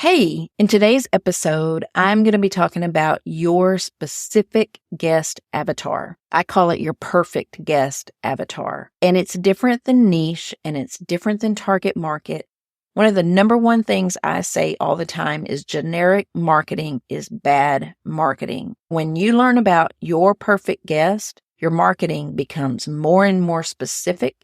Hey, in today's episode, I'm going to be talking about your specific guest avatar. I call it your perfect guest avatar. And it's different than niche and it's different than target market. One of the number one things I say all the time is generic marketing is bad marketing. When you learn about your perfect guest, your marketing becomes more and more specific.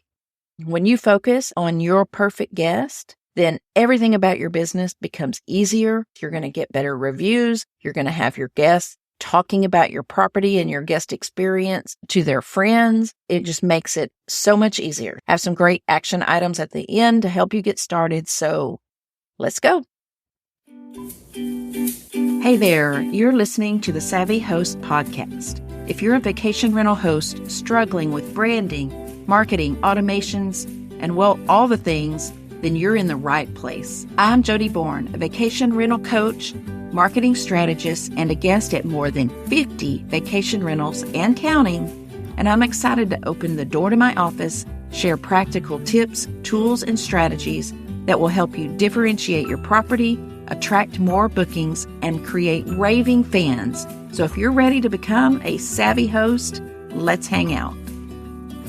When you focus on your perfect guest, then everything about your business becomes easier. You're going to get better reviews. You're going to have your guests talking about your property and your guest experience to their friends. It just makes it so much easier. I have some great action items at the end to help you get started. So let's go. Hey there, you're listening to the Savvy Host Podcast. If you're a vacation rental host struggling with branding, marketing, automations, and all the things, then you're in the right place. I'm Jodi Bourne, a vacation rental coach, marketing strategist, and a guest at more than 50 vacation rentals and counting. And I'm excited to open the door to my office, share practical tips, tools, and strategies that will help you differentiate your property, attract more bookings, and create raving fans. So if you're ready to become a savvy host, let's hang out.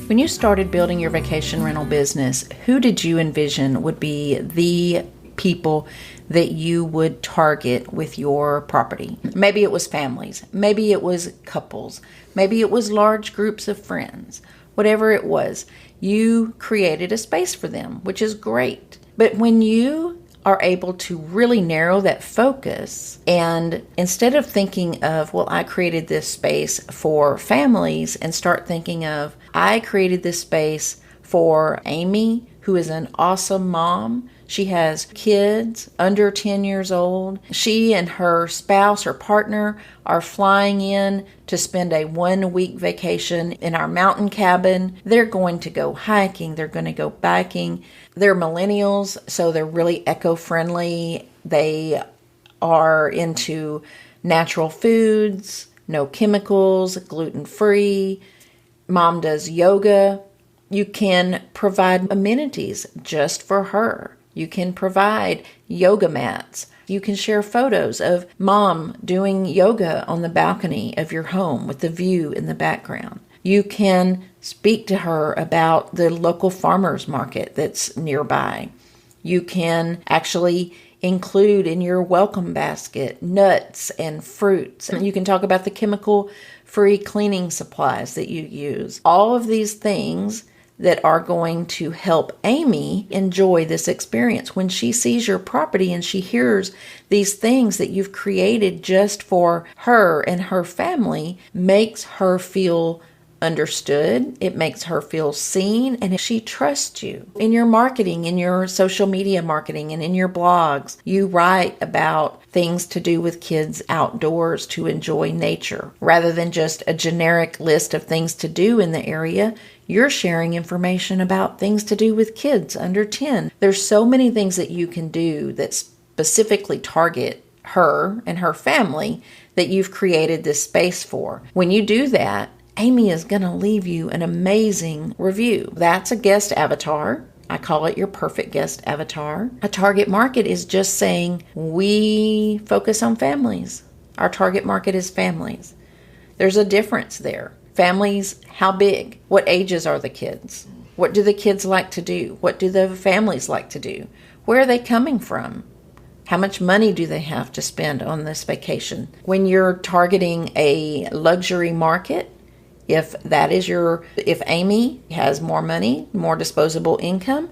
When you started building your vacation rental business, who did you envision would be the people that you would target with your property? Maybe it was families. Maybe it was couples. Maybe it was large groups of friends. Whatever it was, you created a space for them, which is great. But when you are able to really narrow that focus, and instead of thinking of, well, I created this space for families, and start thinking of, I created this space for Amy, who is an awesome mom. She has kids under 10 years old. She and her spouse or partner are flying in to spend a 1-week vacation in our mountain cabin. They're going to go hiking. They're going to go biking. They're millennials, so they're really eco-friendly. They are into natural foods, no chemicals, gluten-free. Mom does yoga. You can provide amenities just for her. You can provide yoga mats. You can share photos of mom doing yoga on the balcony of your home with the view in the background. You can speak to her about the local farmers market that's nearby. You can actually include in your welcome basket nuts and fruits. You can talk about the chemical-free cleaning supplies that you use. All of these things that are going to help Amy enjoy this experience. When she sees your property and she hears these things that you've created just for her and her family, makes her feel understood. It makes her feel seen, and she trusts you. In your marketing, in your social media marketing, and in your blogs, you write about things to do with kids outdoors to enjoy nature. Rather than just a generic list of things to do in the area, you're sharing information about things to do with kids under 10. There's so many things that you can do that specifically target her and her family that you've created this space for. When you do that, Amy is going to leave you an amazing review. That's a guest avatar. I call it your perfect guest avatar. A target market is just saying, we focus on families. Our target market is families. There's a difference there. Families, how big? What ages are the kids? What do the kids like to do? What do the families like to do? Where are they coming from? How much money do they have to spend on this vacation? When you're targeting a luxury market, if Amy has more money, more disposable income,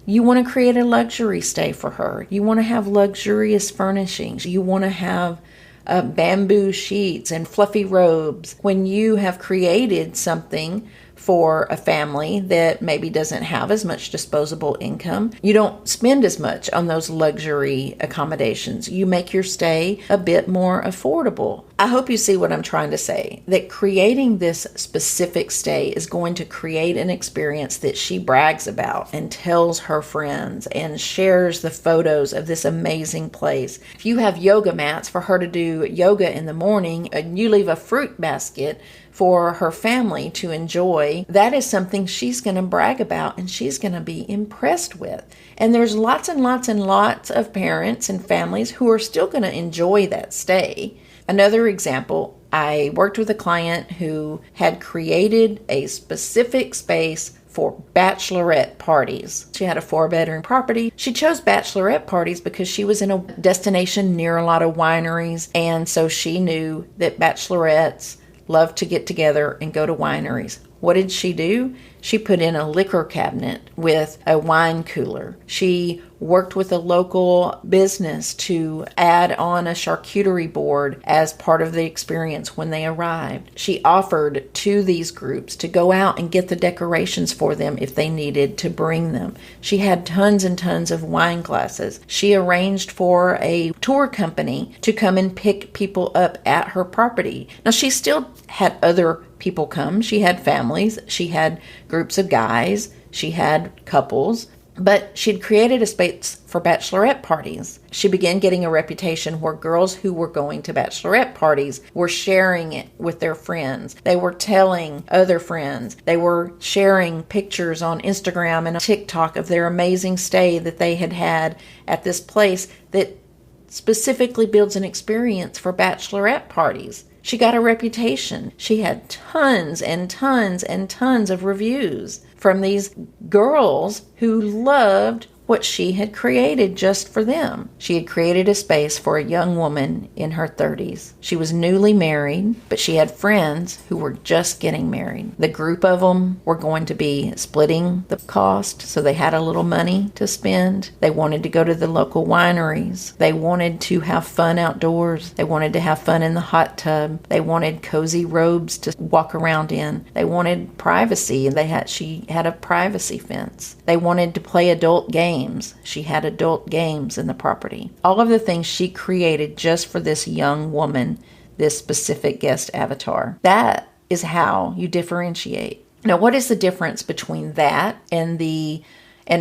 you want to create a luxury stay for her. You want to have luxurious furnishings. You want to have bamboo sheets and fluffy robes. When you have created something for a family that maybe doesn't have as much disposable income, you don't spend as much on those luxury accommodations. You make your stay a bit more affordable. I hope you see what I'm trying to say, that creating this specific stay is going to create an experience that she brags about and tells her friends and shares the photos of this amazing place. If you have yoga mats for her to do yoga in the morning and you leave a fruit basket for her family to enjoy enjoy, that is something she's going to brag about and she's going to be impressed with. And there's lots and lots and lots of parents and families who are still going to enjoy that stay. Another example, I worked with a client who had created a specific space for bachelorette parties. She had a 4-bedroom property. She chose bachelorette parties because she was in a destination near a lot of wineries, and so she knew that bachelorettes love to get together and go to wineries. What did she do? She put in a liquor cabinet with a wine cooler. She worked with a local business to add on a charcuterie board as part of the experience when they arrived. She offered to these groups to go out and get the decorations for them if they needed to bring them. She had tons and tons of wine glasses. She arranged for a tour company to come and pick people up at her property. Now, she still had other people come. She had families. She had groups of guys. She had couples. But she'd created a space for bachelorette parties. She began getting a reputation where girls who were going to bachelorette parties were sharing it with their friends. They were telling other friends. They were sharing pictures on Instagram and TikTok of their amazing stay that they had had at this place that specifically builds an experience for bachelorette parties. She got a reputation. She had tons and tons and tons of reviews from these girls who loved what she had created just for them. She had created a space for a young woman in her 30s. She was newly married, but she had friends who were just getting married. The group of them were going to be splitting the cost, so they had a little money to spend. They wanted to go to the local wineries. They wanted to have fun outdoors. They wanted to have fun in the hot tub. They wanted cozy robes to walk around in. They wanted privacy, and she had a privacy fence. They wanted to play adult games. She had adult games in the property. All of the things she created just for this young woman, this specific guest avatar. That is how you differentiate. Now, what is the difference between that and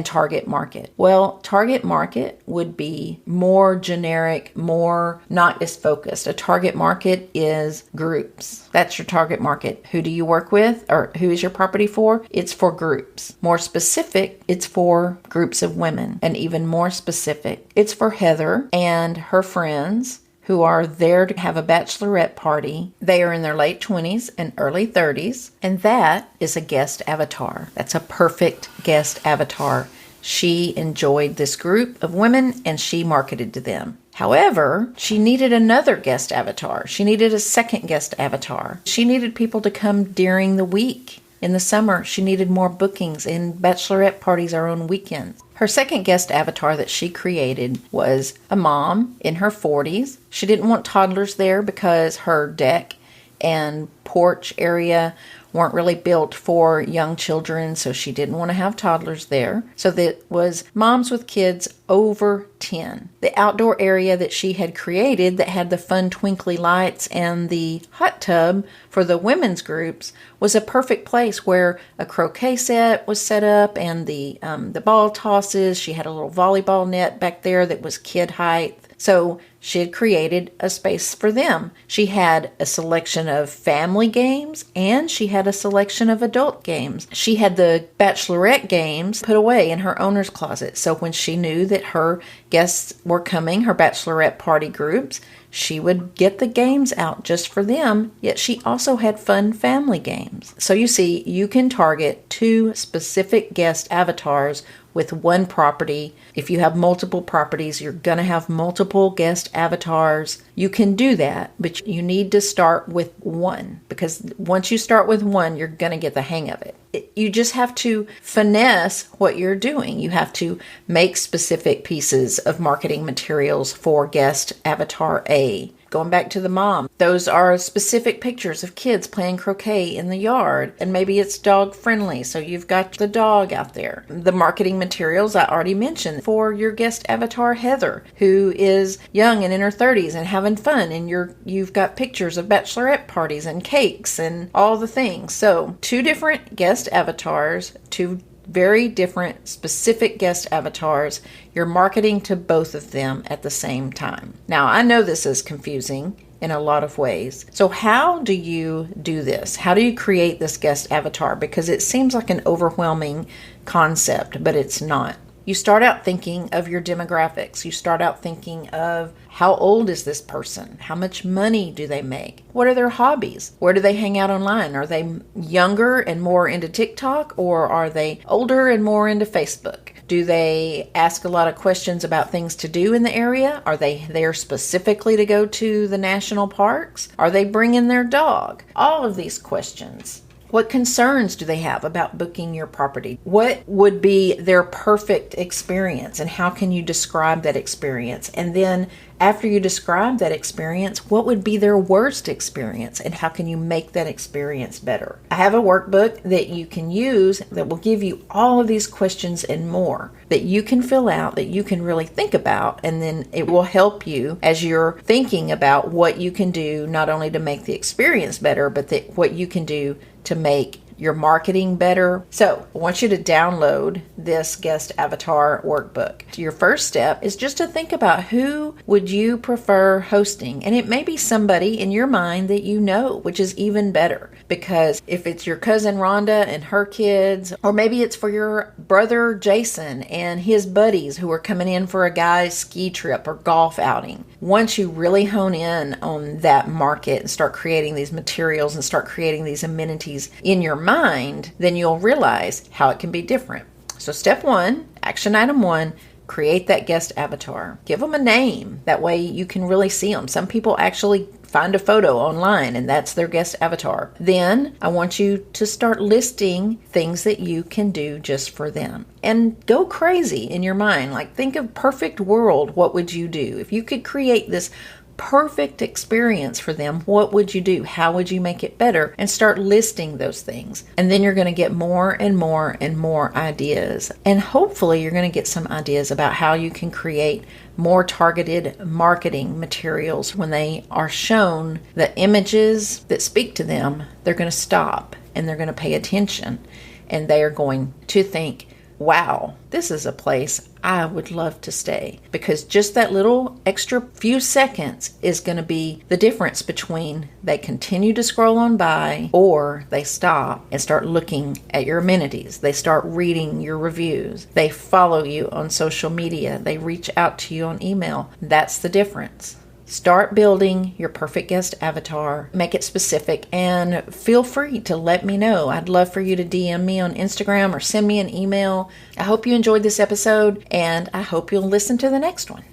target market? Well, target market would be more generic, more not as focused. A target market is groups. That's your target market. Who do you work with, or who is your property for? It's for groups. More specific, it's for groups of women. And even more specific, it's for Heather and her friends who are there to have a bachelorette party. They are in their late 20s and early 30s, and that is a guest avatar. That's a perfect guest avatar. She enjoyed this group of women and she marketed to them. However, she needed another guest avatar. She needed a second guest avatar. She needed people to come during the week. In the summer, she needed more bookings, and bachelorette parties are on weekends. Her second guest avatar that she created was a mom in her 40s. She didn't want toddlers there because her deck and porch area weren't really built for young children, so she didn't want to have toddlers there. So that was moms with kids over 10. The outdoor area that she had created that had the fun twinkly lights and the hot tub for the women's groups was a perfect place where a croquet set was set up and the ball tosses. She had a little volleyball net back there that was kid height. So she had created a space for them. She had a selection of family games and she had a selection of adult games. She had the bachelorette games put away in her owner's closet. So when she knew that her guests were coming, her bachelorette party groups, she would get the games out just for them, yet she also had fun family games. So you see, you can target 2 specific guest avatars with one property. If you have multiple properties, you're going to have multiple guest avatars. You can do that, but you need to start with one, because once you start with one, you're going to get the hang of it. You just have to finesse what you're doing. You have to make specific pieces of marketing materials for guest avatar A. Going back to the mom, those are specific pictures of kids playing croquet in the yard, and maybe it's dog friendly, so you've got the dog out there. The marketing materials I already mentioned for your guest avatar Heather, who is young and in her 30s and having fun, and you've got pictures of bachelorette parties and cakes and all the things. So 2 different guest avatars, 2 very different specific guest avatars. You're marketing to both of them at the same time. Now, I know this is confusing, in a lot of ways. So how do you do this? How do you create this guest avatar? Because it seems like an overwhelming concept, but it's not. You start out thinking of your demographics. You start out thinking of how old is this person? How much money do they make? What are their hobbies? Where do they hang out online? Are they younger and more into TikTok, or are they older and more into Facebook? Do they ask a lot of questions about things to do in the area? Are they there specifically to go to the national parks? Are they bringing their dog? All of these questions. What concerns do they have about booking your property? What would be their perfect experience, and how can you describe that experience? And then after you describe that experience, what would be their worst experience, and how can you make that experience better? I have a workbook that you can use that will give you all of these questions and more that you can fill out, that you can really think about, and then it will help you as you're thinking about what you can do, not only to make the experience better, but what you can do to make your marketing better. So I want you to download this guest avatar workbook. Your first step is just to think about who would you prefer hosting. And it may be somebody in your mind that you know, which is even better. Because if it's your cousin Rhonda and her kids, or maybe it's for your brother Jason and his buddies who are coming in for a guy's ski trip or golf outing. Once you really hone in on that market and start creating these materials and start creating these amenities in your mind, then you'll realize how it can be different. So step one, action item one, create that guest avatar. Give them a name. That way you can really see them. Some people actually find a photo online and that's their guest avatar. Then I want you to start listing things that you can do just for them. And go crazy in your mind. Like, think of perfect world. What would you do? If you could create this perfect experience for them, what would you do? How would you make it better? And start listing those things. And then you're going to get more and more and more ideas. And hopefully you're going to get some ideas about how you can create more targeted marketing materials. When they are shown the images that speak to them, they're going to stop and they're going to pay attention, and they are going to think, wow, this is a place I would love to stay. Because just that little extra few seconds is going to be the difference between they continue to scroll on by or they stop and start looking at your amenities. They start reading your reviews. They follow you on social media. They reach out to you on email. That's the difference. Start building your perfect guest avatar, make it specific, and feel free to let me know. I'd love for you to DM me on Instagram or send me an email. I hope you enjoyed this episode, and I hope you'll listen to the next one.